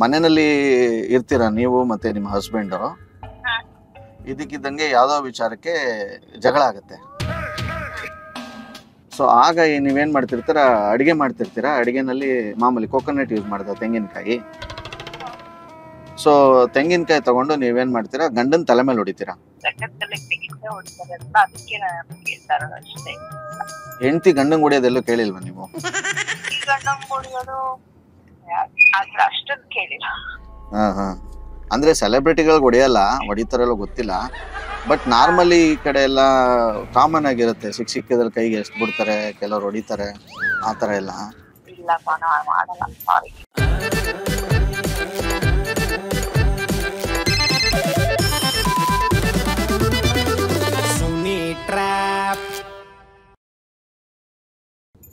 ಮನೆಯಲ್ಲಿ ಇರ್ತೀರಾ ನೀವು ಮತ್ತೆ ನಿಮ್ಮ ಹಸ್ಬೆಂಡ್, ಇದಕ್ಕಿದ್ದಂಗೆ ಯಾವ್ದೋ ವಿಚಾರಕ್ಕೆ ಜಗಳ ಆಗುತ್ತೆ. ಸೊ ಆಗ ನೀವೇನ್ ಮಾಡ್ತಿರ್ತೀರಾ, ಅಡಿಗೆ ಮಾಡ್ತಿರ್ತೀರಾ, ಅಡಿಗೆನಲ್ಲಿ ಮಾಮೂಲಿ ಕೋಕೋನಟ್ ಯೂಸ್ ಮಾಡ್ದ ತೆಂಗಿನಕಾಯಿ. ಸೊ ತೆಂಗಿನಕಾಯಿ ತಗೊಂಡು ನೀವೇನ್ ಮಾಡ್ತೀರಾ, ಗಂಡನ್ ತಲೆ ಮೇಲೆ ಹೊಡಿತೀರಾ. ಹೆಂಡತಿ ಗಂಡನ್ ಹೊಡಿಯೋದೆಲ್ಲೂ ಕೇಳಿಲ್ವಾ ನೀವು? ಹಾ ಹಾ, ಅಂದ್ರೆ ಸೆಲೆಬ್ರಿಟಿಗಳಿಗೆ ಹೊಡೆಯಲ್ಲ, ಹೊಡಿತಾರಲ್ಲ ಗೊತ್ತಿಲ್ಲ. ಬಟ್ ನಾರ್ಮಲಿ ಈ ಕಡೆ ಎಲ್ಲ ಕಾಮನ್ ಆಗಿರುತ್ತೆ, ಸಿಕ್ಕಿದ್ರೆ ಕೈಗೆ ಎಷ್ಟು ಬಿಡ್ತಾರೆ, ಕೆಲವ್ರು ಹೊಡಿತಾರೆ, ಆತರ ಎಲ್ಲ.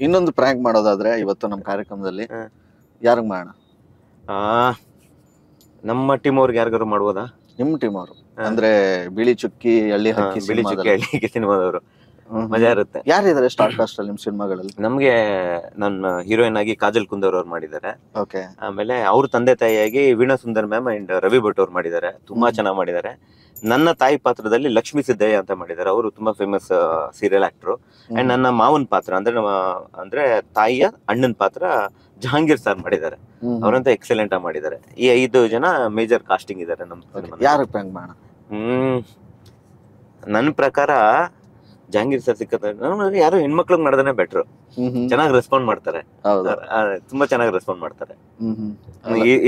ಇನ್ನೊಂದು ಪ್ರ್ಯಾಂಕ್ ಮಾಡೋದಾದ್ರೆ ಇವತ್ತು ನಮ್ಮ ಕಾರ್ಯಕ್ರಮದಲ್ಲಿ ಯಾರಿಗ್ ಮಾಡೋಣ? ನಮ್ಮ ಟೀಮ್ ಅವ್ರಿಗೆ ಯಾರಿಗಾರು ಮಾಡ್ಬೋದಾ? ನಿಮ್ ಟೀಮ್ ಅವರು ಅಂದ್ರೆ ಬಿಳಿ ಚುಕ್ಕಿ, ಹಳ್ಳಿ ಹಕ್ಕಿ, ಬಿಳಿ ಚುಕ್ಕಿ ಹಳ್ಳಿ ಸಿನಿಮಾದವರು. ಮಜಾ ಇರುತ್ತೆ. ಯಾರಿದ್ದಾರೆ ಸ್ಟಾರ್ ಕಾಸ್ಟ್ ಅಲ್ಲಿ ನಿಮ್ ಸಿನಿಮಾಗಳಲ್ಲಿ? ನಮ್ಗೆ ನನ್ನ ಹೀರೋಯಿನ್ ಆಗಿ ಕಾಜಲ್ ಕುಂದರ್ ಅವ್ರು ಮಾಡಿದ್ದಾರೆ. ಓಕೆ. ಆಮೇಲೆ ಅವ್ರ ತಂದೆ ತಾಯಿಯಾಗಿ ವೀಣಾ ಸುಂದರ್ ಮ್ಯಾಮ್ ಅಂಡ್ ರವಿ ಭಟ್ ಅವ್ರು ಮಾಡಿದ್ದಾರೆ. ತುಂಬಾ ಚೆನ್ನಾಗಿ ಮಾಡಿದ್ದಾರೆ. ನನ್ನ ತಾಯಿ ಪಾತ್ರದಲ್ಲಿ ಲಕ್ಷ್ಮೀ ಸಿದ್ದಯ್ಯ ಅಂತ ಮಾಡಿದ್ದಾರೆ. ಅವರು ತುಂಬಾ ಫೇಮಸ್ ಸೀರಿಯಲ್ ಆಕ್ಟರ್. ಅಂಡ್ ನನ್ನ ಮಾವನ್ ಪಾತ್ರ ಅಂದ್ರೆ ತಾಯಿಯ ಅಣ್ಣನ ಪಾತ್ರ ಜಹಾಂಗೀರ್ ಸರ್ ಮಾಡಿದ್ದಾರೆ. ಅವರಂತ ಎಕ್ಸಲೆಂಟ್ ಆಗಿ ಮಾಡಿದ್ದಾರೆ. ಈ 5 ಜನ ಮೇಜರ್ ಕಾಸ್ಟಿಂಗ್ ಇದಾರೆ ನಮ್ಮ. ಯಾರು ಪ್ರ್ಯಾಂಕ್ ಮಾಡೋಣ? ನನ್ನ ಪ್ರಕಾರ ಜಹಾಂಗೀರ್ ಸರ್ ಸಿಕ್ಕತ್ತೆ. ಯಾರು ಹೆಣ್ಮಕ್ಳಿಗೆ ಮಾಡಿದ್ರೆ ಬೆಟ್ರು. ಚೆನ್ನಾಗಿ ರೆಸ್ಪಾಂಡ್ ಮಾಡ್ತಾರೆ, ತುಂಬಾ ಚೆನ್ನಾಗಿ ರೆಸ್ಪಾಂಡ್ ಮಾಡ್ತಾರೆ.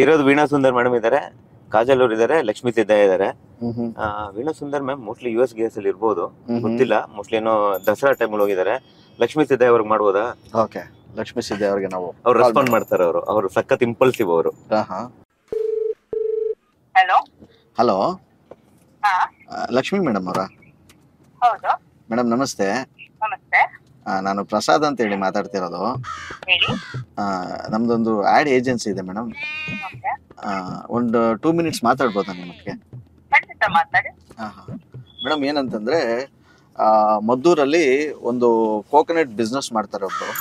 ಇರೋದು ವೀಣಾ ಸುಂದರ್ ಮೇಡಮ್ ಇದಾರೆ, ಕಾಜಲ್ ಅವ್ರು ಇದಾರೆ, ಲಕ್ಷ್ಮೀ ಸಿದ್ದಯ್ಯ ಇದಾರೆ. Veena Sundar ma'am mostly US ಗೇಸ್ ಅಲ್ಲಿ ಇರ್ಬೋದು, ಗೊತ್ತಿಲ್ಲ. ಮೋಸ್ಟ್ಲಿ ಏನೋ ದಸರಾ ಟೈಮ್ ಹೋಗಿದ್ದಾರೆ. ಲಕ್ಷ್ಮೀ ಸಿದ್ದಯ್ಯ ಅವ್ರಿಗೆ ಮಾಡ್ಬೋದಾ? ಓಕೆ, ಲಕ್ಷ್ಮೀ ಸಿದ್ದಯ್ಯ ಅವ್ರಿಗೆ ನಾವು ಅವ್ರು ರೆಸ್ಪಾಂಡ್ ಮಾಡ್ತಾರೆ. ಅವರು ಸಖತ್ ಇಂಪಲ್ಸಿವ್ ಅವರು. ಹಲೋ, ಲಕ್ಷ್ಮೀ ಮೇಡಮ್ ಅವರಾ? ಮೇಡಮ್ ನಮಸ್ತೆ. ನಾನು ಪ್ರಸಾದ್ ಅಂತ ಹೇಳಿ ಮಾತಾಡ್ತಿರೋದು. ನಮ್ದೊಂದು ಆಡ್ ಏಜೆನ್ಸಿ ಇದೆ ಮೇಡಮ್. ಒಂದು 2 ಮಿನಿಟ್ಸ್ ಮಾತಾಡ್ಬೋದಾ ನಿಮಗೆ? ಮೇಡಮ್ ಏನಂತಂದ್ರೆ, ಮದ್ದೂರಲ್ಲಿ ಒಂದು ಕೋಕೋನಟ್ ಬಿಸ್ನೆಸ್ ಮಾಡ್ತಾರೆ ಒಬ್ರು.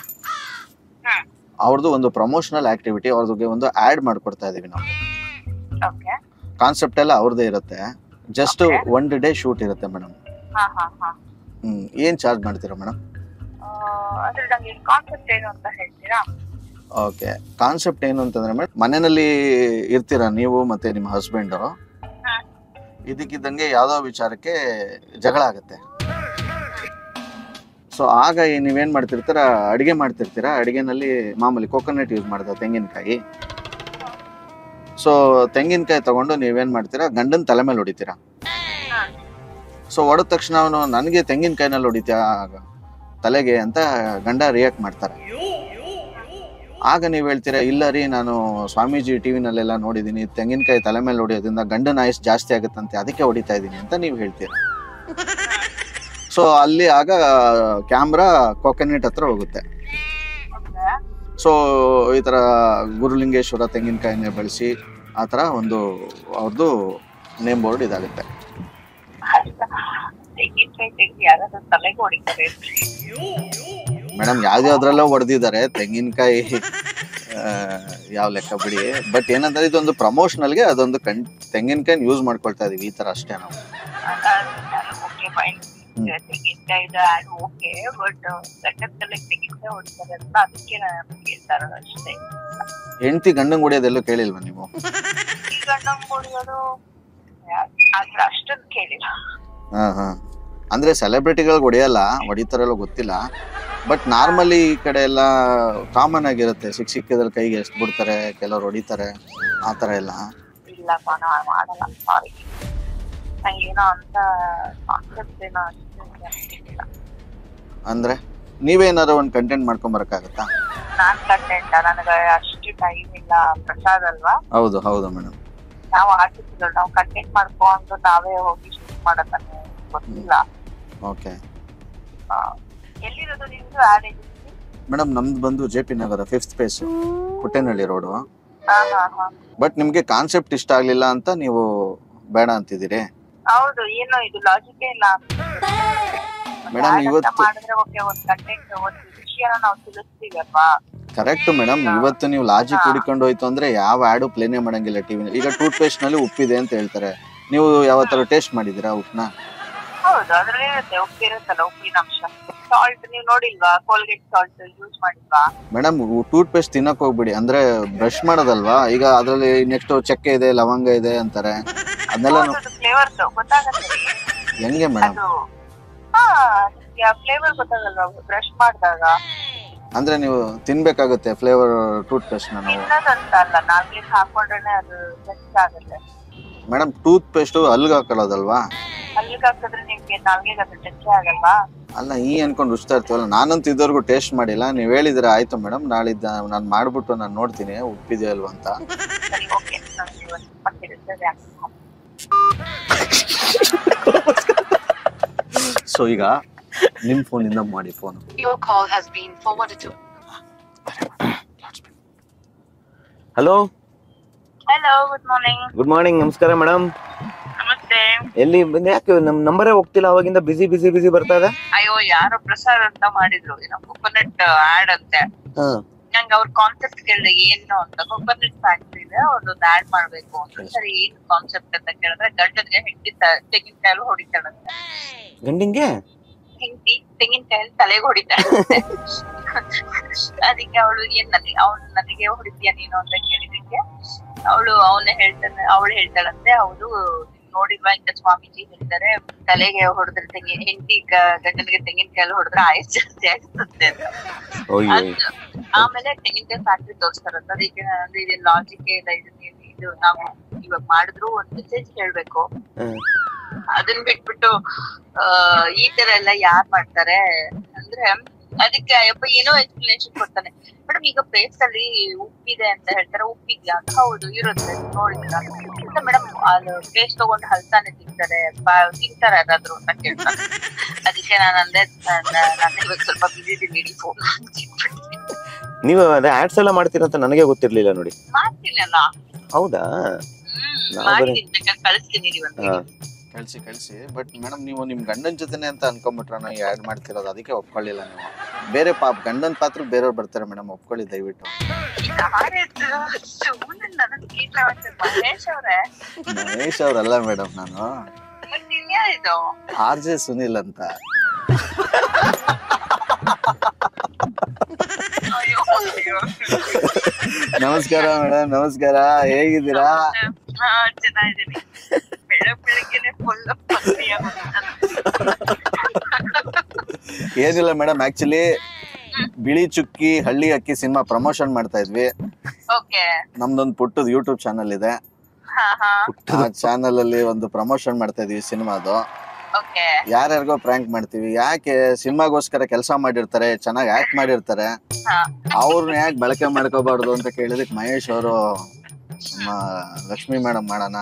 ಅವ್ರದ್ದು ಒಂದು ಪ್ರಮೋಷನಲ್ ಆಕ್ಟಿವಿಟಿ, ಅವ್ರಿಗೆ ಒಂದು ಆಡ್ ಮಾಡ್ಕೊಡ್ತಾ ಇದೀವಿ ನಾವು. ಕಾನ್ಸೆಪ್ಟ್ ಎಲ್ಲ ಅವ್ರದ್ದೇ ಇರುತ್ತೆ. ಜಸ್ಟ್ 1 ಡೇ ಶೂಟ್ ಇರುತ್ತೆ ಮೇಡಮ್. ಏನ್ ಚಾರ್ಜ್ ಮಾಡ್ತೀರಾ ಮೇಡಮ್? ಓಕೆ, ಕಾನ್ಸೆಪ್ಟ್ ಏನು ಅಂತಂದ್ರೆ ಮೇಡಮ್, ಮನೆಯಲ್ಲಿ ಇರ್ತೀರಾ ನೀವು ಮತ್ತೆ ನಿಮ್ಮ ಹಸ್ಬೆಂಡ್, ಇದಕ್ಕಿದ್ದಂಗೆ ಯಾವ್ದೋ ವಿಚಾರಕ್ಕೆ ಜಗಳ ಆಗುತ್ತೆ. ಸೊ ಆಗ ನೀವೇನ್ ಮಾಡ್ತಿರ್ತೀರಾ, ಅಡಿಗೆ ಮಾಡ್ತಿರ್ತೀರಾ, ಅಡಿಗೆನಲ್ಲಿ ಮಾಮೂಲಿ ಕೋಕೋನಟ್ ಯೂಸ್ ಮಾಡ್ದ ತೆಂಗಿನಕಾಯಿ. ಸೊ ತೆಂಗಿನಕಾಯಿ ತಗೊಂಡು ನೀವೇನ್ ಮಾಡ್ತೀರಾ, ಗಂಡನ್ ತಲೆ ಮೇಲೆ ಹೊಡಿತೀರಾ. ಸೊ ಹೊಡೆದ ತಕ್ಷಣ ಅವನು, ನನಗೆ ತೆಂಗಿನಕಾಯಿನಲ್ಲಿ ಹೊಡಿತೀಯ ತಲೆಗೆ ಅಂತ ಗಂಡ ರಿಯಾಕ್ಟ್ ಮಾಡ್ತಾರೆ. ಆಗ ನೀವು ಹೇಳ್ತೀರಾ, ಇಲ್ಲ ರೀ, ನಾನು ಸ್ವಾಮೀಜಿ ಟಿವಿನಲ್ಲೆಲ್ಲ ನೋಡಿದ್ದೀನಿ, ತೆಂಗಿನಕಾಯಿ ತಲೆ ಮೇಲೆ ಹೊಡಿಯೋದ್ರಿಂದ ಗಂಡನ ಆಯುಸ್ ಜಾಸ್ತಿ ಆಗುತ್ತಂತೆ, ಅದಕ್ಕೆ ಹೊಡಿತಾ ಇದ್ದೀನಿ ಅಂತ ನೀವು ಹೇಳ್ತೀರಾ. ಸೊ ಅಲ್ಲಿ ಆಗ ಕ್ಯಾಮ್ರಾ ಕೋಕೋನಟ್ ಹತ್ರ ಹೋಗುತ್ತೆ. ಸೊ ಈ ತರ ಗುರುಲಿಂಗೇಶ್ವರ ತೆಂಗಿನಕಾಯಿನೇ ಬಳಸಿ ಆ ಥರ ಒಂದು ಅವ್ರದ್ದು ನೇಮ್ ಬೋರ್ಡ್ ಇದಾಗುತ್ತೆ. ಮೇಡಮ್ ಯಾವ್ದ್ಯಾವ್ದ್ರಲ್ಲೋ ಹೊಡೆದಿದ್ದಾರೆ, ತೆಂಗಿನಕಾಯಿ ಯಾವ ಲೆಕ್ಕ ಬಿಡಿ. ಬಟ್ ಏನಂದ್ರೆ ಇದೊಂದು ಪ್ರಮೋಷನಲ್ಗೆ ಅದೊಂದು ತೆಂಗಿನಕಾಯಿ ಯೂಸ್ ಮಾಡ್ಕೊಳ್ತಾ ಇದೀವಿ, ಈ ತರ ಅಷ್ಟೇ ನಾವು. ಹೆಂಡತಿ ಗಂಡಂಗ್ ಹೊಡಿಯೋದೆಲ್ಲೂ ಕೇಳಿಲ್ವಾ ನೀವು? ಹಾ ಹಾ, ಅಂದ್ರೆ ಸೆಲೆಬ್ರಿಟಿಗಳಿಗೆ ಹೊಡೆಯಲ್ಲ, ಹೊಡಿತಾರಲ್ಲ ಗೊತ್ತಿಲ್ಲ. ಬಟ್ ನಾರ್ಮಲಿ ಈ ಕಡೆ ಎಲ್ಲ ಕಾಮನ್ ಆಗಿರುತ್ತೆ, ಸಿಕ್ಕಿದ್ರೆ ಕೈಗೆ ಎಷ್ಟು ಬಿಡ್ತಾರೆ, ಕೆಲವ್ರು ಹೊಡಿತಾರೆ, ಆತರ ಎಲ್ಲ. ಅಂದ್ರೆ ನೀವೇನಾದ್ರು ಒಂದು ಕಂಟೆಂಟ್ ಮಾಡ್ಕೊಂಡ್ ಬರಕ್ಕಾಗತ್ತಾ? ಹೌದು ಹೌದು ಮೇಡಮ್. ನಾವು ಆರ್ಟಿಸ್ಟ್ಗಳು, ನಾವು ಕಂಟೆಂಟ್ ಮಾಡ್ಕೊಂಡು ನಾವೇ ಹೋಗಿ ಶೂಟ್ ಮಾಡೋದನ್ನ ಗೊತ್ತಿಲ್ಲ. ಓಕೆ. ಎಲ್ಲಿರೋದು ನಿಮ್ದು ಆಡ್ ಏಜೆನ್ಸಿ? ಮೇಡಮ್ ನಮ್ದು ಬಂದು JP Nagar 5th phase, Kuttenahalli road. But ನಿಮ್ಗೆ ಕಾನ್ಸೆಪ್ಟ್ ಇಷ್ಟ ಆಗ್ಲಿಲ್ಲ ಅಂತ ನೀವು ಬೇಡ ಅಂತಿದ್ದೀರಿ. ಹೌದು, ಏನೋ ಇದು ಲಾಜಿಕ್ ಇಲ್ಲ ಮೇಡಮ್. ಇವತ್ತು ಮಾಡಿದ್ರೆ ಓಕೆ, ಒಂದು ಕಂಟೆಂಟ್ ಒಂದು ವಿಷಯನ ನಾವು ತಿಳಿಸ್ತೀವಿ ಅಲ್ವಾ. Correct madam. ಇವತ್ತು ನೀವು ಲಾಜಿಕ್ ಹುಡ್ಕೊಂಡು ಹೋಯ್ತು ಅಂದ್ರೆ ಯಾವ ಆಡು ಪ್ಲೇನೇ ಮಾಡಂಗಿಲ್ಲ ಟಿವಿ. ಈಗ ಟೂತ್ ಪೇಸ್ಟ್ ನಲ್ಲಿ ಉಪ್ಪಿದೆ ಅಂತ ಹೇಳ್ತಾರೆ, ನೀವು ಯಾವತ್ತಾರು ಟೇಸ್ಟ್ ಮಾಡಿದಿರಾ ಉಪ್ಪನ್ನ? ಹೌದು, ಅದ್ರಲ್ಲಿ ಇರುತ್ತೆ, ಉಪ್ಪಿರುತ್ತಲ್ಲ, ಉಪ್ಪಿನ ಅಂಶ. ಸಾಲ್ಟ್ ನೀವು ನೋಡಿಲ್ವಾ? ಕೋಲ್ಗೇಟ್ ಸಾಲ್ಟ್ ಯೂಸ್ ಮಾಡಿಲ್ವಾ? ಮೇಡಮ್ ಟೂತ್ ಪೇಸ್ಟ್ ತಿನ್ನಕ್ ಹೋಗ್ಬಿಡಿ, ಅಂದ್ರೆ ಬ್ರಷ್ ಮಾಡೋದಲ್ವಾ. ಈಗ ಅದ್ರಲ್ಲಿ ನೆಕ್ಸ್ಟ್ ಚಕ್ಕೆ ಇದೆ, ಲವಂಗ ಇದೆ ಅಂತಾರೆ, ಅದನ್ನೆಲ್ಲ ಫ್ಲೇವರ್ ಗೊತ್ತಾಗತ್ತೆ. ಹೆಂಗೆ ಮೇಡಮ್? ಫ್ಲೇವರ್ ಗೊತ್ತಾಗಲ್ವಾ ಬ್ರಷ್ ಮಾಡಿದಾಗ? ಅಂದ್ರೆ ನೀವು ತಿನ್ಬೇಕಾಗುತ್ತೆ ಫ್ಲೇವರ್ ಟೂತ್ ಪೇಸ್ಟ್ ನ. ತಿನ್ನೋದಂತ ಅಲ್ಲ, ನಾಲ್ಗೆ ಹಾಕೊಂಡ್ರೆ ಅದು ಟೆಸ್ಟ್ ಆಗುತ್ತೆ. ಮೇಡಮ್ ಟೂತ್ ಪೇಸ್ಟ್ ಅಲ್ಗ ಹಾಕೊಳ್ಳೋದಲ್ವಾ? ಅಲ್ಲಿಗೆ ಹಾಕಿದ್ರೆ ನಿಮ್ಗೆ ನಾಲ್ಗೆ ಅದು ಟೆಸ್ಟ್ ಆಗಲ್ವಾ? ಅಲ್ಲ ಈ ಅನ್ಕೊಂಡು ಉಚ್ತಾ ಇರ್ತೀವಲ್ಲ. ನಾನಂತೂ ಇದ್ದವರೆಗೂ ಟೇಸ್ಟ್ ಮಾಡಿಲ್ಲ, ನೀವ್ ಹೇಳಿದ್ರೆ ಆಯ್ತು ಮೇಡಮ್. ನಾಳಿದ್ದ ನಾನು ಮಾಡ್ಬಿಟ್ಟು ನಾನು ನೋಡ್ತೀನಿ ಉಪ್ಪಿದೆ ಅಲ್ವಾ ಅಂತ. ಸರಿ, ಓಕೆ. ಸೊ ಈಗ ನಿಮ್ ಫೋನ್ ಇಂದ ಮಾಡಿ phone. Hello hello, good morning. Good morning. ನಮಸ್ಕಾರ ಮೇಡಮ್. ನಮಸ್ತೆ. ಎಲ್ಲಿ ಯಾಕೆ ನಮ್ ನಂಬರೇ ಹೋಗ್ತಿಲ್ಲ? ಅವಾಗಿಂದ ಬಿಸಿ ಬಿಸಿ ಬಿಸಿ ಬರ್ತಾ ಇದೆ. ಅಯ್ಯೋ, ಯಾರೋ ಪ್ರಸಾದ್ ಅಂತ ಮಾಡಿದ್ರು, ಏನೋ ಕೊಕೊನಟ್ ಆಡ್ ಅಂತೆ. ನಂಗೆ ಅವ್ರ ಕಾನ್ಸೆಪ್ಟ್ ಕೇಳಿದೆ ಏನು ಅಂತ. ಕೊಕೊನಟ್ ಫ್ಯಾಕ್ಟ್ರಿ ಇದೆ, ಅವ್ರದ್ದು ಆಡ್ ಮಾಡ್ಬೇಕು ಅಂತ. ಸರಿ, ಏನ್ ಕಾನ್ಸೆಪ್ಟ್ ಅಂತ ಕೇಳಿದ್ರೆ, ಗಂಡನ್ಗೆ ಹೆಂಡತಿ ತೆಂಗಿನಕಾಯಲ್ಲಿ ಹೊಡಿತಾಳಂತೆ. ಗಂಡಿಂಗೆ ಹೆಂಡತಿ ತೆಂಗಿನಕಾಯಲ್ಲಿ ತಲೆಗೆ ಹೊಡಿತಾಳಂತೆ. ಅದಕ್ಕೆ ಅವಳು ಅವ್ನು ನನಗೆ ಹೊಡಿತೀಯ ನೀನು ಅಂತ ಕೇಳಿದಕ್ಕೆ ಅವಳು ಹೇಳ್ತಾಳಂತೆ, ಹೌದು ನೋಡಿಲ್ವಾ ಇಂತ ಸ್ವಾಮೀಜಿ ಹೇಳ್ತಾರೆ, ತಲೆಗೆ ಹೊಡೆದ್ರೆ ಹೆಂಡತಿ ಗಂಡನಿಗೆ ತೆಂಗಿನಕಾಯಲ್ಲಿ ಹೊಡೆದ್ರೆ ಆಯಸ್ ಜಾಸ್ತಿ ಆಗುತ್ತೆ ಅಂತ. ಆಮೇಲೆ ತೆಂಗಿನಕಾಯಿ ಫ್ಯಾಕ್ಟ್ರಿ ತೋರಿಸ್ತಾರಂತ. ಅದಕ್ಕೆ ಇದು ಲಾಜಿಕ್ ಇಲ್ಲ, ಇದು ನಾವು ಇವಾಗ ಮಾಡಿದ್ರು ಒಂದ್ ಮೆಸೇಜ್ ಹೇಳ್ಬೇಕು. ಅದನ್ನ ಬಿಟ್ಬಿಟ್ಟು ಈ ತರ ಎಲ್ಲ ಯಾರ್ ಮಾಡ್ತಾರೆ ಅಂದ್ರೆ, ಅದಕ್ಕೆ ಅಯ್ಯಪ್ಪ ಏನೋ ಎಕ್ಸ್ಪ್ಲನೇಷನ್ ಕೊಡ್ತಾನೆ. ಮೇಡಮ್ ಈಗ ಪೇಸ್ಟ್ ಅಲ್ಲಿ ಉಪ್ಪಿದೆ ಅಂತ ಹೇಳ್ತಾರೆ, ಉಪ್ಪಿದ್ಯಾ ಅಂತ. ಹೌದು ಇರುತ್ತೆ, ನೋಡಿದ್ರ ಮೇಡಮ್. ಅದು ಪೇಸ್ಟ್ ತಗೊಂಡು ಹಲ್ತಾನೆ ತಿಂತಾರೆ ಯಾರಾದ್ರು ಅಂತ ಕೇಳ್ತಾರೆ. ಅದಕ್ಕೆ ನಾನು ಅಂದೆ, ನಾನು ಇವಾಗ ಸ್ವಲ್ಪ ಬಿಸಿ ಇದ್ದೀನಿ, ಫೋನ್ ನೀವು ಅದೇ ಆಡ್ಸ್ ಎಲ್ಲ ಮಾಡ್ತೀರಂತ ನನಗೆ ಗೊತ್ತಿರ್ಲಿಲ್ಲ ನೋಡಿ. ಮಾಡ್ತಿಲ್ಲಲ್ಲ. ಹೌದಾ? ಕಳಿಸ್ತೀನಿ ಕಳ್ಸಿ. ಬಟ್ ಮೇಡಮ್ ನೀವು ನಿಮ್ ಗಂಡನ್ ಜೊತೆನೆ ಅಂತ ಅನ್ಕೊಂಡ್ಬಿಟ್ರ ನಾವು ಆಡ್ ಮಾಡ್ತಿರೋದು, ಅದಕ್ಕೆ ಒಪ್ಕೊಳ್ಳಿಲ್ಲ ನೀವು. ಬೇರೆ ಗಂಡನ್ ಪಾತ್ರ ಬೇರೆಯವ್ರು ಬರ್ತಾರೆ ಮೇಡಮ್, ಒಪ್ಕೊಳ್ಳಿ ದಯವಿಟ್ಟು. ಮಹೇಶ್ ಅವ್ರಲ್ಲ ಮೇಡಮ್, ನಾನು RJ ಸುನಿಲ್ ಅಂತ. ನಮಸ್ಕಾರ ಮೇಡಮ್. ನಮಸ್ಕಾರ, ಹೇಗಿದ್ದೀರಾ? ಚೆನ್ನಾಗಿದ್ದೀನಿ. ಏನಿಲ್ಲ ಮೇಡಮ್, ಆಕ್ಚುಲಿ ಬಿಳಿ ಚುಕ್ಕಿ ಹಳ್ಳಿ ಅಕ್ಕಿ ಸಿನಿಮಾ ಪ್ರಮೋಷನ್ ಮಾಡ್ತಾ ಇದ್ವಿ. ನಮ್ದೊಂದು ಪುಟ್ಟದ ಯೂಟ್ಯೂಬ್ ಚಾನಲ್ ಇದೆ. ಆ ಚಾನಲ್ ಅಲ್ಲಿ ಒಂದು ಪ್ರಮೋಷನ್ ಮಾಡ್ತಾ ಇದೀವಿ ಸಿನಿಮಾದು. ಯಾರ್ಯಾರಿಗೋ ಪ್ರ್ಯಾಂಕ್ ಮಾಡ್ತೀವಿ. ಯಾಕೆ ಸಿನಿಮಾಗೋಸ್ಕರ ಕೆಲಸ ಮಾಡಿರ್ತಾರೆ, ಚೆನ್ನಾಗಿ ಆಕ್ಟ್ ಮಾಡಿರ್ತಾರೆ, ಅವ್ರನ್ನ ಯಾಕೆ ಬಳಕೆ ಮಾಡ್ಕೋಬಾರ್ದು ಅಂತ ಕೇಳಿದಕ್ಕೆ ಮಹೇಶ್ ಅವರು ಲಕ್ಷ್ಮಿ ಮೇಡಮ್ ಮಾಡೋಣ,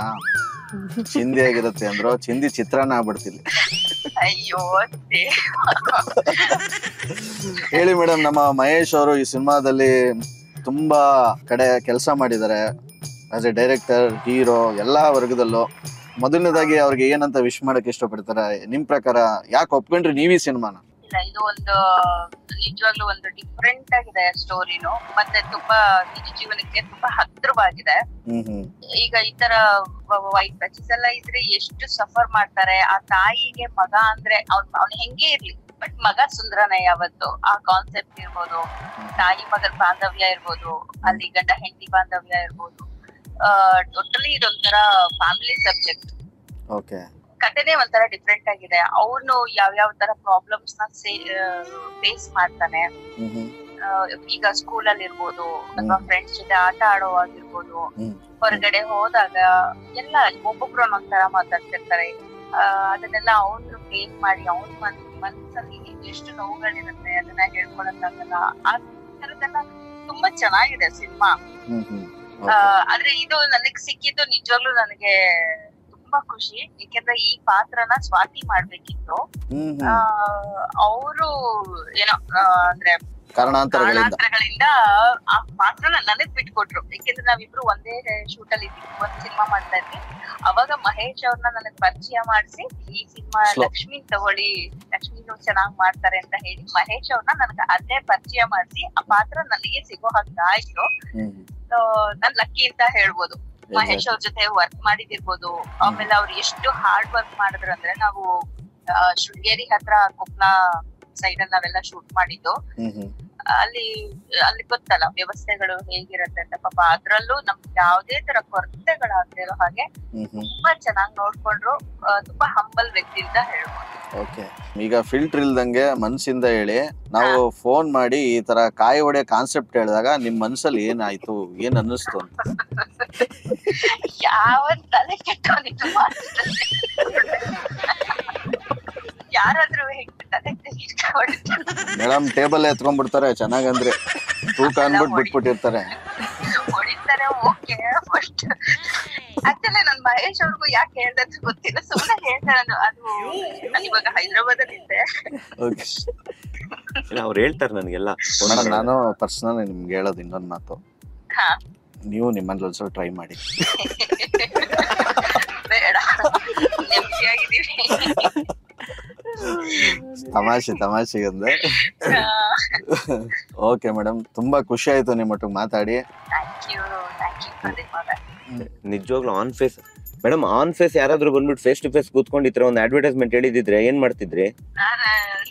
ಚಿಂದಿ ಆಗಿರುತ್ತೆ ಅಂದ್ರು. ಚಿಂದಿ ಚಿತ್ರಾನ್ನ ಆಗ್ಬಿಡ್ತಿಲ್ಲ. ಅಯ್ಯೋ ಹೇಳಿ ಮೇಡಮ್, ನಮ್ಮ ಮಹೇಶ್ ಅವರು ಈ ಸಿನಿಮಾದಲ್ಲಿ ತುಂಬಾ ಕಡೆ ಕೆಲಸ ಮಾಡಿದ್ದಾರೆ. ಆಸ್ ಎ ಡೈರೆಕ್ಟರ್, ಹೀರೋ, ಎಲ್ಲಾ ವರ್ಗದಲ್ಲೂ. ಮೊದಲನೇದಾಗಿ ಅವ್ರಿಗೆ ಏನಂತ ವಿಶ್ ಮಾಡಕ್ ಇಷ್ಟಪಡ್ತಾರೆ? ನಿಮ್ ಪ್ರಕಾರ ಯಾಕೆ ಒಪ್ಕೊಂಡ್ರಿ ನೀವ್ ಈ ಸಿನಿಮಾನ? ಇಲ್ಲ, ಇದು ಒಂದು ನಿಜವಾಗ್ಲೂ ಒಂದು ಡಿಫ್ರೆಂಟ್ ಆಗಿದೆ ಸ್ಟೋರಿನು, ಮತ್ತೆ ತುಂಬಾ ನಿಜ ಜೀವನಕ್ಕೆ ತುಂಬಾ ಹತ್ತಿರವಾಗಿದೆ. ಈಗ ಈ ತರ ವೈಟ್ ಪ್ಯಾಚಸ್ ಎಲ್ಲ ಇದ್ರೆ ಎಷ್ಟು ಸಫರ್ ಮಾಡ್ತಾರೆ. ಆ ತಾಯಿಗೆ ಮಗ ಅಂದ್ರೆ ಅವ್ನ್ ಹೆಂಗೆ ಇರ್ಲಿ, ಬಟ್ ಮಗ ಸುಂದರನೇ ಯಾವತ್ತು. ಆ ಕಾನ್ಸೆಪ್ಟ್ ಇರ್ಬೋದು, ತಾಯಿ ಮಗನ ಬಾಂಧವ್ಯ ಇರ್ಬೋದು, ಅಲ್ಲಿ ಗಂಡ ಹೆಂಡತಿ ಬಾಂಧವ್ಯ ಇರ್ಬೋದು. ಟೋಟಲಿ ಇದೊಂಥರ ಫ್ಯಾಮಿಲಿ ಸಬ್ಜೆಕ್ಟ್. ಕಥೆನೇ ಒಂಥರ ಡಿಫ್ರೆಂಟ್ ಆಗಿದೆ. ಅವನು ಯಾವ್ಯಾವ ತರ ಪ್ರಾಬ್ಲಮ್ಸ್ ನ ಫೇಸ್ ಮಾಡ್ತಾನೆ. ಈಗ ಸ್ಕೂಲಲ್ಲಿ ಇರ್ಬೋದು, ಅಥವಾ ಫ್ರೆಂಡ್ಸ್ ಜೊತೆ ಆಟ ಆಡೋವಾಗಿರ್ಬೋದು, ಹೊರಗಡೆ ಹೋದಾಗ ಎಲ್ಲ ಒಬ್ಬೊಬ್ರು ಒಂದೊಂದರ ಮಾತಾಡ್ತಿರ್ತಾರೆ. ಅದನ್ನೆಲ್ಲ ಅವನು ಫೇಸ್ ಮಾಡಿ ಅವನ ಮನಸ್ಸಲ್ಲಿ ಎಷ್ಟು ನೋವುಗಳಿರುತ್ತೆ ಅದನ್ನ ಹೇಳ್ಕೊಳಕ್ಕಾಗಲ್ಲ. ಆ ತರದೆಲ್ಲ ತುಂಬಾ ಚೆನ್ನಾಗಿದೆ ಸಿನಿಮಾ. ಆದ್ರೆ ಇದು ನನಗ್ ಸಿಕ್ಕಿದ್ದು ನಿಜವಾಗ್ಲೂ ನನಗೆ ತುಂಬಾ ಖುಷಿ. ಯಾಕೆಂದ್ರೆ ಈ ಪಾತ್ರನ ಸ್ವಾತಿ ಮಾಡ್ಬೇಕಿತ್ತು. ಅವರು ಏನೋ ಅಂದ್ರೆ ಕಾರಣಾಂತರಗಳಿಂದ ಆ ಪಾತ್ರನ ನನಗ್ ಬಿಟ್ಕೊಟ್ರು. ಯಾಕೆಂದ್ರೆ ನಾವಿಬ್ರು ಒಂದೇ ಶೂಟ್ ಅಲ್ಲಿ ಇದ್ವಿ, ಒಂದ್ ಸಿನಿಮಾ ಮಾಡ್ತಾ ಇದ್ವಿ. ಅವಾಗ ಮಹೇಶ್ ಅವ್ರನ್ನ ನನಗ್ ಪರಿಚಯ ಮಾಡಿಸಿ ಈ ಸಿನಿಮಾ ಲಕ್ಷ್ಮಿ ನೀನು ಚೆನ್ನಾಗ್ ಮಾಡ್ತಾರೆ ಅಂತ ಹೇಳಿ ಮಹೇಶ್ ಅವ್ರನ್ನ ನನ್ಗೆ ಅಲ್ಲೇ ಪರಿಚಯ ಮಾಡಿಸಿ ಆ ಪಾತ್ರ ನನಗೆ ಸಿಗೋ ಹಾಗಾಯ್ತು. ನಾನ್ ಲಕ್ಕಿ ಅಂತ ಹೇಳ್ಬೋದು. ಮಹೇಶ್ ಅವ್ರ ಜೊತೆ ವರ್ಕ್ ಮಾಡಿದಿರ್ಬೋದು. ಆಮೇಲೆ ಅವ್ರು ಎಷ್ಟು ಹಾರ್ಡ್ ವರ್ಕ್ ಮಾಡಿದ್ರು ಅಂದ್ರೆ, ನಾವು ಶೃಂಗೇರಿ ಹತ್ರ ಕೊಪ್ಪಳ ಸೈಡ್ ಅಲ್ಲಿ ನಾವೆಲ್ಲ ಶೂಟ್ ಮಾಡಿದ್ದು. ಅಲ್ಲಿ ಗೊತ್ತಲ್ಲ ವ್ಯವಸ್ಥೆಗಳು ಹೇಗಿರತ್ತೆ ಅಂತ. ಪಾಪ ಅದ್ರಲ್ಲೂ ನಮ್ಗೆ ಯಾವ್ದೇ ತರ ಕೊರತೆಗಳಾಗದೇ ಇರೋ ಹಾಗೆ ತುಂಬಾ ಚೆನ್ನಾಗಿ ನೋಡ್ಕೊಂಡ್ರು. ತುಂಬಾ ಹಂಬಲ್ ವ್ಯಕ್ತಿ ಅಂತ ಹೇಳ್ಬೋದು. ಓಕೆ, ಈಗ ಫಿಲ್ಟರ್ ಇಲ್ದಂಗೆ ಮನ್ಸಿಂದ ಹೇಳಿ, ನಾವು ಫೋನ್ ಮಾಡಿ ಈ ತರ ಕಾಯಿ ಹೊಡೆ ಕಾನ್ಸೆಪ್ಟ್ ಹೇಳಿದಾಗ ನಿಮ್ ಮನ್ಸಲ್ಲಿ ಏನಾಯ್ತು, ಏನ್ ಅನ್ನಿಸ್ತು ಅಂತ? ಯಾವ ತಲೆ ಕೆಟ್ಟವನಿದ್ದು ಯಾರಾದ್ರೂ ಮೇಡಮ್ ಟೇಬಲ್ ಎತ್ಕೊಂಡ್ಬಿಡ್ತಾರೆ ಚೆನ್ನಾಗಂದ್ರೆ, ತೂಕ ಅನ್ಬಿಟ್ಟು ಬಿಟ್ಬಿಟ್ಟಿರ್ತಾರೆ. ಹೊಡಿತಾರೆ. ಓಕೆ, ಬಟ್ ಆಕ್ಚುಲಿ ನನ್ ಮಹೇಶ್ ಅವ್ರಿಗೂ ಯಾಕೆ ಹೇಳ್ದಂತ ಗೊತ್ತಿಲ್ಲ, ಸುಮ್ಮನೆ ಹೇಳ್ತಾರೆ. ಅದು ನಾನು ಇವಾಗ ಹೈದರಾಬಾದ್ ಅಲ್ಲಿ ಇದ್ದೆ. ಅವ್ರು ಹೇಳ್ತಾರೆ ನನಗೆಲ್ಲ. ನಾನು ಪರ್ಸನಲ್ ನಿಮ್ಗೆ ಹೇಳೋದು ಇನ್ನೊಂದು ಮಾತು, ನೀವು ನಿಮ್ಮಲ್ಲಿ ಒಂದ್ಸಲ ಟ್ರೈ ಮಾಡಿ. ಬೇಡ, ನೆಮ್ಮದಿಯಾಗಿದ್ದೀವಿ. ತಮಾಷೆಗಂದ್ರೆ. ಓಕೆ ಮೇಡಮ್, ತುಂಬಾ ಖುಷಿ ಆಯ್ತು ನಿಮ್ಮ ಒಟ್ಟಿಗೆ ಮಾತಾಡಿ. ನಿಜವಾಗ್ಲೂ on face madam, on face ಯಾರಾದ್ರೂ ಬಂದ್ಬಿಟ್ಟು ಫೇಸ್ ಟು ಫೇಸ್ ಕೂತ್ಕೊಂಡು ಈ ತರ ಒಂದು ಅಡ್ವರ್ಟೈಸ್ಮೆಂಟ್ ಹೇಳಿದಿದ್ರೆ ಏನ್ ಮಾಡ್ತಿದ್ರಿ?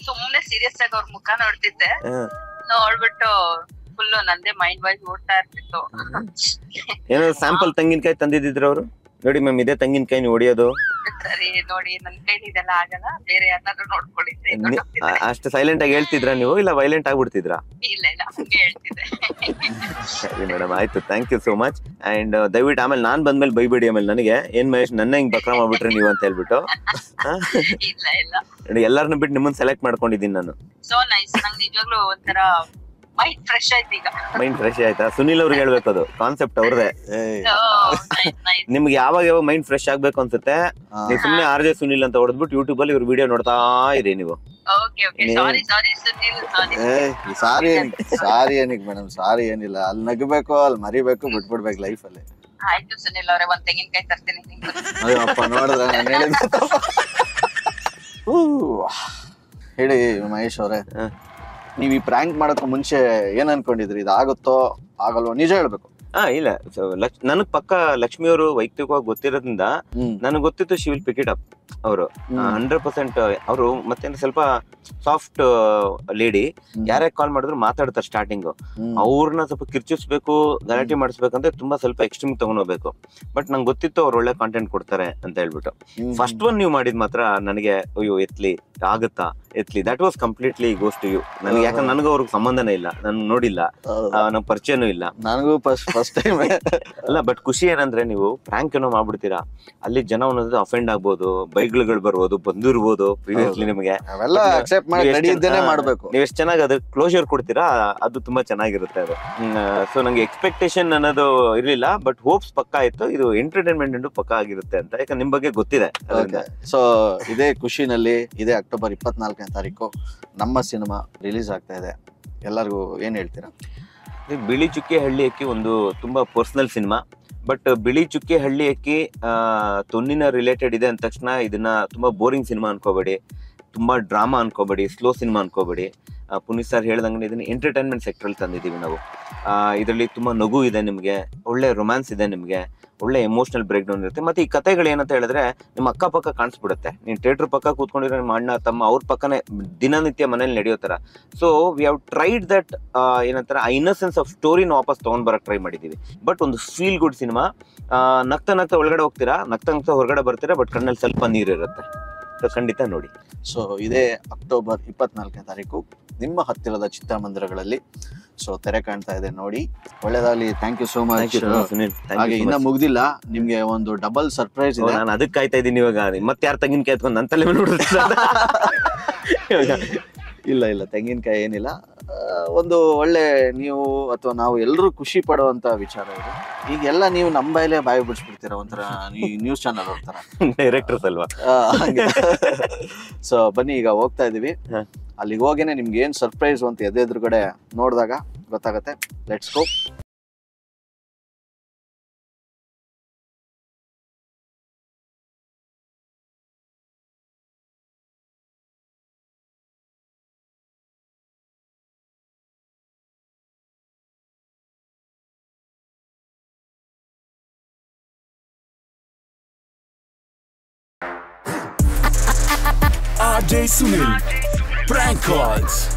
ಸುಮ್ನೆ ಸೀರಿಯಸ್ ಆಗಿ ಅವ್ರ ಮುಖ ನೋಡ್ತಿದ್ದೆ. ನೋಡ್ಬಿಟ್ಟು ಫುಲ್ ನಂದೇ ಮೈಂಡ್ ವೈಸ್ ಓಡ್ತಾ ಇರ್ತಿತ್ತು. ಏನಾದ್ರು ಸ್ಯಾಂಪಲ್ ತೆಂಗಿನಕಾಯಿ ತಂದಿದ್ರ ಅವರು? ನೋಡಿ ಮ್ಯಾಮ್, ಇದೇ ತೆಂಗಿನಕಾಯಿ ನೀವು ಹೊಡಿಯೋದು. ಸರಿ ನೋಡಿ, ನನ್ ಕೈಲಿ ಇದೆಲ್ಲ ಆಗಲ್ಲ, ಬೇರೆ ಯಾರಾದ್ರೂ ನೋಡ್ಕೊಳ್ಳಿ. ಅಷ್ಟು ಸೈಲೆಂಟ್ ಆಗಿ ಹೇಳ್ತಿದ್ರಾ ನೀವು, ಇಲ್ಲ ವೈಲೆಂಟ್ ಆಗ್ಬಿಡ್ತಿದ್ರಾ? ಇಲ್ಲ ಹಂಗೆ ಹೇಳ್ತಿದ್ದೆ. ಸರಿ ಮೇಡಮ್, ಆಯ್ತು, thank you so much. And ದಯವಿಟ್ಟು ಆಮೇಲೆ ನಾನ್ ಬಂದ್ಮೇಲೆ ಬೈಬೇಡಿ ಆಮೇಲೆ ನನಗೆ, ಏನ್ ಮಹೇಶ್ ನನ್ನ ಹಿಂಗ್ ಬಕ್ರ ಮಾಡ್ಬಿಟ್ರಿ ನೀವು ಅಂತ ಹೇಳ್ಬಿಟ್ಟು. ಇಲ್ಲ ಎಲ್ಲಾರನ್ನ ಬಿಟ್ಟು ನಿಮ್ಮನ್ನ ಸೆಲೆಕ್ಟ್ ಮಾಡ್ಕೊಂಡಿದ್ದೀನಿ ನಾನು. ಸೋ ನೈಸ್, ನಂಗೆ ನಿಜವಾಗ್ಲೂ ಒಂಥರ ಮೈಂಡ್ ಫ್ರೆಶ್ ಆಯ್ತು ಈಗ. ಮೈಂಡ್ ಫ್ರೆಶ್ ಆಯ್ತಾ? ಸುನಿಲ್ ಅವ್ರಿಗೆ ಹೇಳ್ಬೇಕು, ಅದು ಕಾನ್ಸೆಪ್ಟ್ ಅವ್ರದೇ. ನಿಮ್ಗೆ ಯಾವಾಗ ಮೈಂಡ್ ಫ್ರೆಶ್ ಆಗ್ಬೇಕು ಅನ್ಸುತ್ತೆ, ನೀವು ಸುಮ್ನೆ RJ ಸುನಿಲ್ ಅಂತ ಹೊಡೆದ್ಬಿಟ್ಟು ಯೂಟ್ಯೂಬ್ ಅಲ್ಲಿ ಇವ್ರ ವಿಡಿಯೋ ನೋಡ್ತಾ ಇರಿ ನೀವು. ಸಾರಿ ಏನಿಕ್ ಮೇಡಮ್, ಸಾರಿ ಏನಿಲ್ಲ. ಅಲ್ಲಿ ನಗಬೇಕು, ಅಲ್ಲಿ ಮರಿಬೇಕು, ಬಿಟ್ಬಿಡ್ಬೇಕು ಲೈಫ್ ಅಲ್ಲಿ. ಆಯ್ತು ಸುನಿಲ್ ಅವ್ರೆ, ಒಂದ್ ತೆಂಗಿನಕಾಯಿ ತರ್ತೀನಿ. ಅಯ್ಯಪ್ಪ, ನೋಡಿದ್ರೆ ನಾನು ಹೇಳಿದ. ಹೇಳಿ ಮಹೇಶ್ ಅವ್ರೆ, ನೀವ್ ಈ ಪ್ರ್ಯಾಂಕ್ ಮಾಡಕ್ ಮುಂಚೆ ಏನ್ ಅನ್ಕೊಂಡಿದ್ರಿ? ಇದಾಗುತ್ತೋ ಆಗಲ್ವೋ ನಿಜ ಹೇಳ್ಬೇಕು. ಇಲ್ಲ, ನನಗ್ ಪಕ್ಕ ಲಕ್ಷ್ಮಿ ಅವರು ವೈಯಕ್ತಿಕವಾಗಿ ಗೊತ್ತಿರೋದ್ರಿಂದ ನನಗ್ ಗೊತ್ತಿತ್ತು she will pick it up. ಅವರು 100% ಅವರು ಮತ್ತೆ ಸ್ವಲ್ಪ ಸಾಫ್ಟ್ ಲೇಡಿ. ಯಾರೇ ಕಾಲ್ ಮಾಡಿದ್ರು ಮಾತಾಡ್ತಾರೆ ಸ್ಟಾರ್ಟಿಂಗ್. ಅವ್ರನ್ನ ಸ್ವಲ್ಪ ಕಿರ್ಚಿಸ್ಬೇಕು, ಗಲಾಟೆ ಮಾಡಿಸ್ಬೇಕಂದ್ರೆ ತುಂಬಾ ಸ್ವಲ್ಪ ಎಕ್ಸ್ಟ್ರೀಮ್ ತಗೊಂಡೋಗ್ಬೇಕು. ಬಟ್ ನಂಗೆ ಗೊತ್ತಿತ್ತು ಅವ್ರು ಒಳ್ಳೆ ಕಾಂಟೆಂಟ್ ಕೊಡ್ತಾರೆ ಅಂತ ಹೇಳ್ಬಿಟ್ಟು. ಫಸ್ಟ್ ಒನ್ ನೀವು ಮಾಡಿದ್ ಮಾತ್ರ ನನಗೆ ಅಯ್ಯೋ ಆಗುತ್ತಾ ಎತ್ಲಿ, that was completely goes to you. ನನಗೆ ಯಾಕಂದ್ರೆ ನನಗೂ ಅವ್ರಿಗೆ ಸಂಬಂಧನೇ ಇಲ್ಲ, ನನ್ ನೋಡಿಲ್ಲ, ನಮ್ ಪರಿಚಯನೂ ಇಲ್ಲ. ನನಗೂ ಫಸ್ಟ್ ಟೈಮ್ ಅಲ್ಲ, ಬಟ್ ಖುಷಿ ಏನಂದ್ರೆ ನೀವು ಪ್ರ್ಯಾಂಕ್ ಏನೋ ಮಾಡ್ಬಿಡ್ತೀರಾ, ಅಲ್ಲಿ ಜನ ಅನ್ನೋದು ಅಫೆಂಡ್ ಆಗ್ಬೋದು, ಬೈಕ್ಗಳು ಬರ್ಬೋದು, ಬಂದಿರ್ಬೋದು ಪ್ರೀವಿಯಸ್ಲಿ ನಿಮಗೆ. ನೀವ್ ಎಷ್ಟ್ ಚೆನ್ನಾಗಿ ಅದು ಕ್ಲೋಜರ್ ಕೊಡ್ತೀರಾ, ಅದು ತುಂಬಾ ಚೆನ್ನಾಗಿರುತ್ತೆ ಅದು. ಸೊ ನಂಗೆ ಎಕ್ಸ್ಪೆಕ್ಟೇಷನ್ ಅನ್ನೋದು ಇರ್ಲಿಲ್ಲ, ಬಟ್ ಹೋಪ್ಸ್ ಪಕ್ಕಾ ಇತ್ತು. ಇದು ಎಂಟರ್ಟೈನ್ಮೆಂಟ್ ಪಕ್ಕಾ ಆಗಿರುತ್ತೆ ಅಂತ, ಯಾಕಂದ್ರೆ ನಿಮ್ ಬಗ್ಗೆ ಗೊತ್ತಿದೆ. ಸೊ ಇದೇ ಖುಷಿನಲ್ಲಿ ಇದೇ ಅಕ್ಟೋಬರ್ 24ನೇ ತಾರೀಕು ನಮ್ಮ ಸಿನಿಮಾ ರಿಲೀಸ್ ಆಗ್ತಾ ಇದೆ. ಎಲ್ಲರಿಗೂ ಏನ್ ಹೇಳ್ತೀರಾ? ಬಿಳಿ ಚುಕ್ಕಿ ಹಳ್ಳಿ ಅಕ್ಕಿ ಒಂದು ತುಂಬಾ ಪರ್ಸನಲ್ ಸಿನಿಮಾ. ಬಟ್ ಬಿಳಿ ಚುಕ್ಕಿ ಹಳ್ಳಿ ಅಕ್ಕಿ ತೊನ್ನಿನ ರಿಲೇಟೆಡ್ ಇದೆ ಅಂದ ತಕ್ಷಣ ಇದನ್ನ ತುಂಬಾ ಬೋರಿಂಗ್ ಸಿನಿಮಾ ಅನ್ಕೋಬೇಡಿ, ತುಂಬಾ ಡ್ರಾಮಾ ಅನ್ಕೋಬೇಡಿ, ಸ್ಲೋ ಸಿನಿಮಾ ಅನ್ಕೋಬೇಡಿ. ಪುನೀತ್ ಸರ್ ಹೇಳ್ದಂಗೆ ಇದನ್ನ ಎಂಟರ್ಟೈನ್ಮೆಂಟ್ ಸೆಕ್ಟರ್ ಅಲ್ಲಿ ತಂದಿದ್ದೀವಿ ನಾವು. ಇದರಲ್ಲಿ ತುಂಬಾ ನಗು ಇದೆ, ನಿಮ್ಗೆ ಒಳ್ಳೆ ರೊಮ್ಯಾನ್ಸ್ ಇದೆ, ನಿಮ್ಗೆ ಒಳ್ಳೆ ಎಮೋಷನಲ್ ಬ್ರೇಕ್ ಡೌನ್ ಇರುತ್ತೆ. ಮತ್ತೆ ಈ ಕಥೆಗಳು ಏನಂತ ಹೇಳಿದ್ರೆ ನಿಮ್ಮ ಅಕ್ಕಪಕ್ಕ ಕಾಣಿಸ್ಬಿಡುತ್ತೆ. ನೀನ್ ಥಿಯೇಟರ್ ಪಕ್ಕ ಕೂತ್ಕೊಂಡಿರೋ ನಿಮ್ಮ ಅಣ್ಣ ತಮ್ಮ ಅವ್ರ ಪಕ್ಕನೆ ದಿನನಿತ್ಯ ಮನೇಲಿ ನಡೆಯೋ ತರ. So we have tried that ಏನಂತಾರೆ, ಆ ಇನ್ನಸೆನ್ಸ್ ಆಫ್ ಸ್ಟೋರಿನ ವಾಪಸ್ ತಗೊಂಡ್ ಬರಕ್ ಟ್ರೈ ಮಾಡಿದೀವಿ. ಬಟ್ ಒಂದು ಫೀಲ್ ಗುಡ್ ಸಿನಿಮಾ. ನಗ್ತಾ ಒಳಗಡೆ ಹೋಗ್ತೀರಾ, ನಗ್ತಾ ಹೊರಗಡೆ ಬರ್ತೀರಾ, ಬಟ್ ಕಣ್ಣಲ್ಲಿ ಸ್ವಲ್ಪ ನೀರಿರುತ್ತೆ. ಖಂಡಿತ ನೋಡಿ. ಸೊ ಇದೇ ಅಕ್ಟೋಬರ್ 24ನೇ ತಾರೀಕು ನಿಮ್ಮ ಹತ್ತಿರದ ಚಿತ್ರಮಂದಿರಗಳಲ್ಲಿ ಸೊ ತೆರೆ ಕಾಣ್ತಾ ಇದೆ, ನೋಡಿ. ಒಳ್ಳೇದಾಗ್ಲಿ. Thank you so much Sunil. ಹಾಗೆ ಇನ್ನ ಮುಗ್ದಿಲ್ಲ, ನಿಮ್ಗೆ ಒಂದು ಡಬಲ್ ಸರ್ಪ್ರೈಸ್ ಇದೆ. ನಾನು ಅದಕ್ಕೆ ಕಾಯ್ತಾ ಇದ್ದೀನಿ ಇವಾಗ. ಮತ್ತೆ ಯಾರು ತೆಂಗಿನಕಾಯಿ ಎತ್ಕೊಂಡು ನನ್ನ ತಲೆ ಮೇಲೆ ಇಲ್ಲ ತೆಂಗಿನಕಾಯಿ ಏನಿಲ್ಲ. ಒಂದು ಒಳ್ಳೆ ನೀವು ಅಥವಾ ನಾವು ಎಲ್ಲರೂ ಖುಷಿ ಪಡುವಂತ ವಿಚಾರ ಇದು. ಈಗೆಲ್ಲ ನೀವು ನಮ್ಮ ಬಾಯಲ್ಲೇ ಬಾಯಿ ಬಿಡಿಸ್ಬಿಡ್ತೀರ, ಒಂಥರ ನ್ಯೂಸ್ ಚಾನಲ್ ಅವ್ರ ತರ, ಡೈರೆಕ್ಟರ್ಸ್ ಅಲ್ವಾ. ಸೊ ಬನ್ನಿ, ಈಗ ಹೋಗ್ತಾ ಇದೀವಿ. ಅಲ್ಲಿಗೆ ಹೋಗೇನೆ ನಿಮ್ಗೆ ಏನ್ ಸರ್ಪ್ರೈಸ್ ಅಂತ ಎದುರುಗಡೆ ನೋಡಿದಾಗ ಗೊತ್ತಾಗತ್ತೆ. Let's go. RJ Sunil. Prank calls.